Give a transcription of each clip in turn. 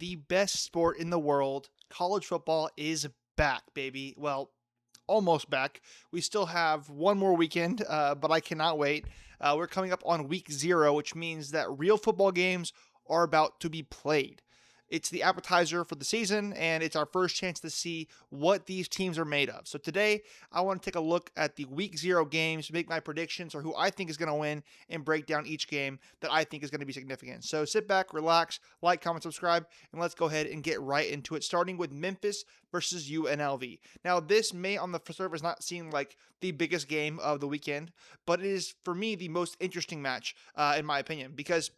The best sport in the world, college football, is back, baby. Well, almost back. We still have one more weekend, but I cannot wait. We're coming up on week 0, which means that real football games are about to be played. It's the appetizer for the season, and it's our first chance to see what these teams are made of. So today, I want to take a look at the week 0 games, make my predictions or who I think is going to win, and break down each game that I think is going to be significant. So sit back, relax, like, comment, subscribe, and let's go ahead and get right into it, starting with Memphis versus UNLV. Now, this may on the surface not seem like the biggest game of the weekend, but it is, for me, the most interesting match, in my opinion, because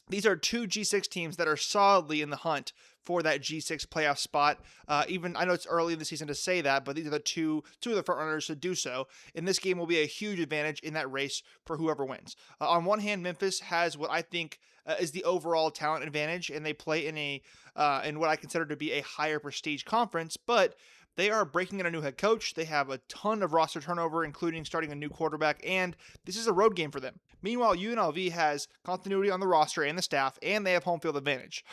these are two G6 teams that are solidly in the hunt for that G6 playoff spot. Even I know it's early in the season to say that, but these are the two of the front runners to do so. And this game will be a huge advantage in that race for whoever wins. On one hand, Memphis has what I think is the overall talent advantage, and they play in what I consider to be a higher prestige conference, but they are breaking in a new head coach. They have a ton of roster turnover, including starting a new quarterback, and this is a road game for them. Meanwhile, UNLV has continuity on the roster and the staff, and they have home field advantage.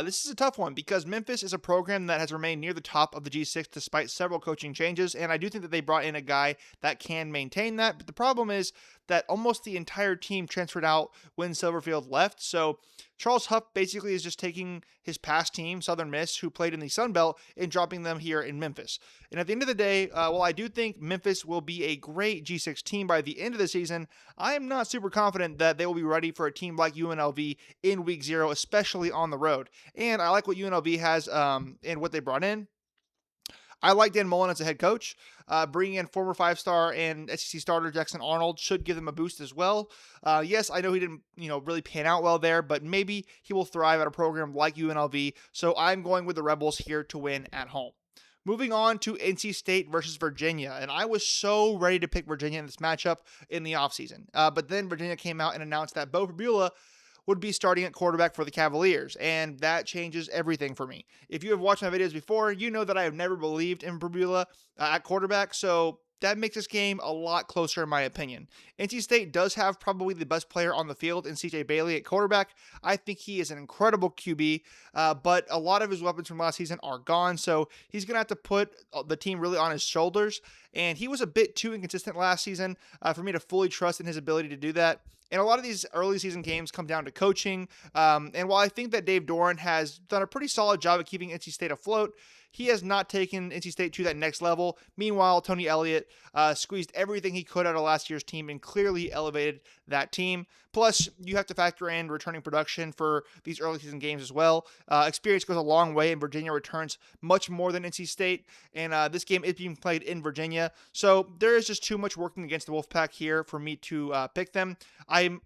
This is a tough one because Memphis is a program that has remained near the top of the G6 despite several coaching changes, and I do think that they brought in a guy that can maintain that. But the problem is that almost the entire team transferred out when Silverfield left. So Charles Huff basically is just taking his past team, Southern Miss, who played in the Sun Belt, and dropping them here in Memphis. And at the end of the day, while I do think Memphis will be a great G6 team by the end of the season, I am not super confident that they will be ready for a team like UNLV in week 0, especially on the road. And I like what UNLV has and what they brought in. I like Dan Mullen as a head coach. Bringing in former 5-star and SEC starter Jackson Arnold should give them a boost as well. Yes, I know he didn't, really pan out well there, but maybe he will thrive at a program like UNLV. So I'm going with the Rebels here to win at home. Moving on to NC State versus Virginia, and I was so ready to pick Virginia in this matchup in the offseason. But then Virginia came out and announced that Beau Pribula would be starting at quarterback for the Cavaliers, and that changes everything for me. If you have watched my videos before, you know that I have never believed in Pribula at quarterback, so that makes this game a lot closer in my opinion. NC State does have probably the best player on the field in CJ Bailey at quarterback. I think he is an incredible QB, but a lot of his weapons from last season are gone, so he's going to have to put the team really on his shoulders, and he was a bit too inconsistent last season for me to fully trust in his ability to do that. And a lot of these early season games come down to coaching. And while I think that Dave Doran has done a pretty solid job at keeping NC State afloat, he has not taken NC State to that next level. Meanwhile, Tony Elliott squeezed everything he could out of last year's team and clearly elevated that team. Plus, you have to factor in returning production for these early season games as well. Experience goes a long way, and Virginia returns much more than NC State. And this game is being played in Virginia. So there is just too much working against the Wolfpack here for me to pick them. I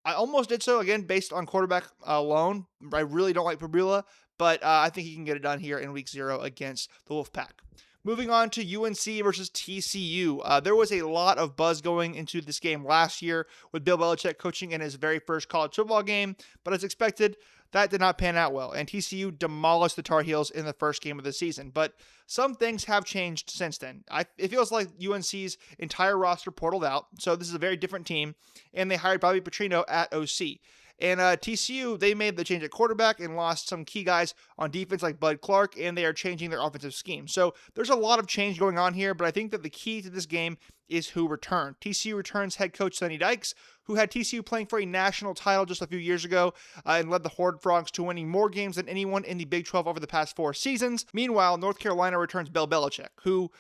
almost did so, again, based on quarterback alone. I really don't like Pribula, but I think he can get it done here in week 0 against the Wolfpack. Moving on to UNC versus TCU. There was a lot of buzz going into this game last year with Bill Belichick coaching in his very first college football game, but as expected, that did not pan out well, and TCU demolished the Tar Heels in the first game of the season. But some things have changed since then. It feels like UNC's entire roster portaled out, so this is a very different team, and they hired Bobby Petrino at OC. And TCU, they made the change at quarterback and lost some key guys on defense like Bud Clark, and they are changing their offensive scheme. So there's a lot of change going on here, but I think that the key to this game is who returned. TCU returns head coach Sonny Dykes, who had TCU playing for a national title just a few years ago and led the Horned Frogs to winning more games than anyone in the Big 12 over the past 4 seasons. Meanwhile, North Carolina returns Bill Belichick, who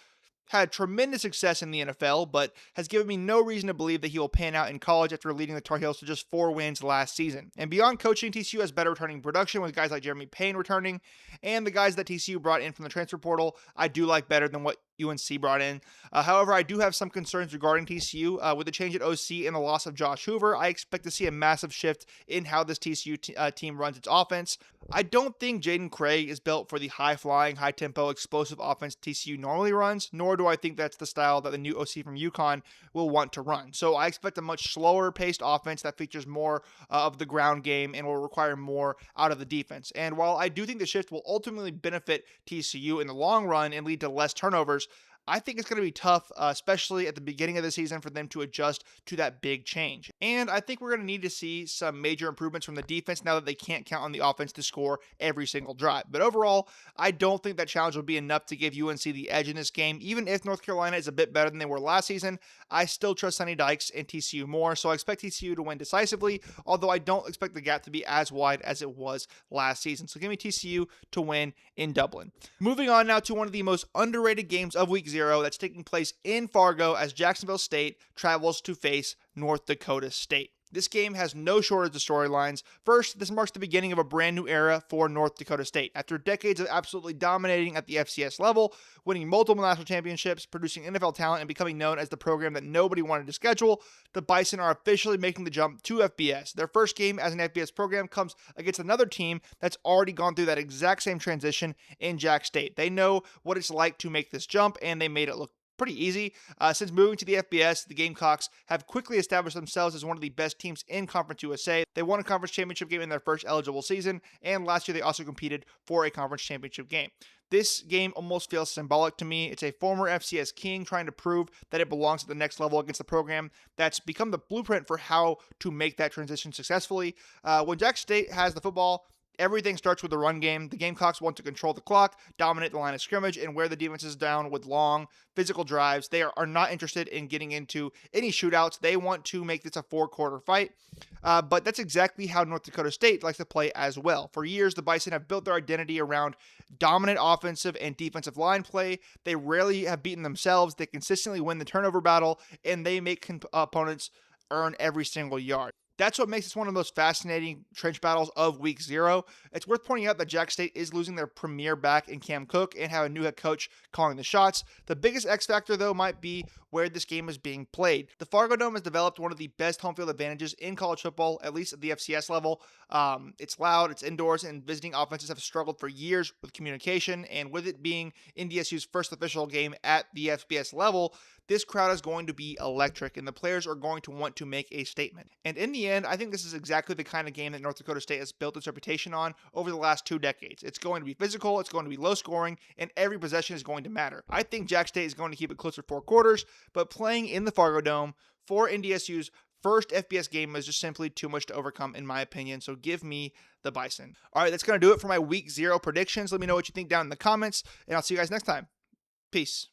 had tremendous success in the NFL, but has given me no reason to believe that he will pan out in college after leading the Tar Heels to just 4 wins last season. And beyond coaching, TCU has better returning production with guys like Jeremy Payne returning, and the guys that TCU brought in from the transfer portal, I do like better than what UNC brought in. However, I do have some concerns regarding TCU. With the change at OC and the loss of Josh Hoover, I expect to see a massive shift in how this TCU team runs its offense. I don't think Jaden Craig is built for the high-flying, high-tempo, explosive offense TCU normally runs, nor do I think that's the style that the new OC from UConn will want to run. So I expect a much slower-paced offense that features more of the ground game and will require more out of the defense. And while I do think the shift will ultimately benefit TCU in the long run and lead to less turnovers, I think it's going to be tough, especially at the beginning of the season, for them to adjust to that big change. And I think we're going to need to see some major improvements from the defense now that they can't count on the offense to score every single drive. But overall, I don't think that challenge will be enough to give UNC the edge in this game. Even if North Carolina is a bit better than they were last season, I still trust Sonny Dykes and TCU more. So I expect TCU to win decisively, although I don't expect the gap to be as wide as it was last season. So give me TCU to win in Dublin. Moving on now to one of the most underrated games of week 0 that's taking place in Fargo as Jacksonville State travels to face North Dakota State. This game has no shortage of storylines. First, this marks the beginning of a brand new era for North Dakota State. After decades of absolutely dominating at the FCS level, winning multiple national championships, producing NFL talent, and becoming known as the program that nobody wanted to schedule, the Bison are officially making the jump to FBS. Their first game as an FBS program comes against another team that's already gone through that exact same transition in Jack State. They know what it's like to make this jump, and they made it look pretty easy. Since moving to the FBS, the Gamecocks have quickly established themselves as one of the best teams in Conference USA. They won a conference championship game in their first eligible season, and last year they also competed for a conference championship game. This game almost feels symbolic to me. It's a former FCS king trying to prove that it belongs at the next level against the program that's become the blueprint for how to make that transition successfully. When Jack State has the football, everything starts with the run game. The Gamecocks want to control the clock, dominate the line of scrimmage, and wear the defenses down with long, physical drives. They are not interested in getting into any shootouts. They want to make this a 4-quarter fight. But that's exactly how North Dakota State likes to play as well. For years, the Bison have built their identity around dominant offensive and defensive line play. They rarely have beaten themselves. They consistently win the turnover battle, and they make opponents earn every single yard. That's what makes this one of the most fascinating trench battles of week 0. It's worth pointing out that Jack State is losing their premier back in Cam Cook and have a new head coach calling the shots. The biggest X factor, though, might be where this game is being played. The Fargodome has developed one of the best home field advantages in college football, at least at the FCS level. It's loud, it's indoors, and visiting offenses have struggled for years with communication. And with it being NDSU's first official game at the FBS level, this crowd is going to be electric, and the players are going to want to make a statement. And in the end, I think this is exactly the kind of game that North Dakota State has built its reputation on over the last 2 decades. It's going to be physical, it's going to be low scoring, and every possession is going to matter. I think Jack State is going to keep it close to 4 quarters, but playing in the Fargodome for NDSU's first FBS game is just simply too much to overcome, in my opinion, so give me the Bison. All right, that's going to do it for my week 0 predictions. Let me know what you think down in the comments, and I'll see you guys next time. Peace.